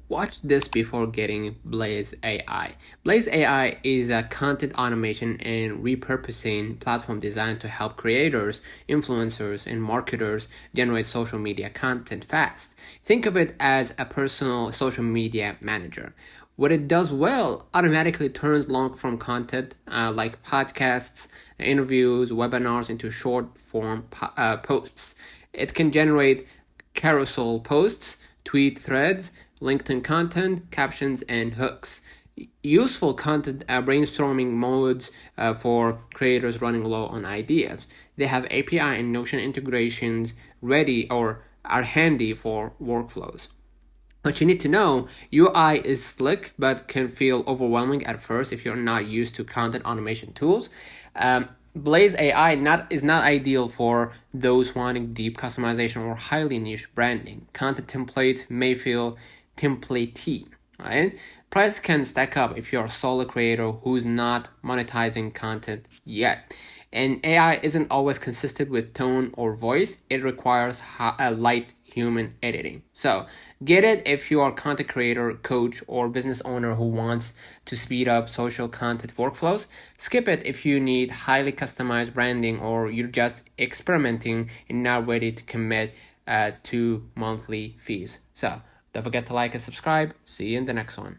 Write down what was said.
Watch this before getting Blaze AI. Blaze AI is a content automation and repurposing platform designed to help creators, influencers, and marketers generate social media content fast. Think of it as a personal social media manager. What it does well automatically turns long form content like podcasts, interviews, webinars into short form posts. It can generate carousel posts, tweet threads, LinkedIn content, captions, and hooks. Useful content brainstorming modes for creators running low on ideas. They have API and Notion integrations ready or are handy for workflows. What you need to know, UI is slick but can feel overwhelming at first if you're not used to content automation tools. Blaze AI is not ideal for those wanting deep customization or highly niche branding. Content templates may feel templatey. Right? Price can stack up if you're a solo creator who's not monetizing content yet. And AI isn't always consistent with tone or voice. It requires a light human editing. So get it if you are a content creator, coach, or business owner who wants to speed up social content workflows. Skip it if you need highly customized branding or you're just experimenting and not ready to commit to monthly fees. So don't forget to like and subscribe. See you in the next one.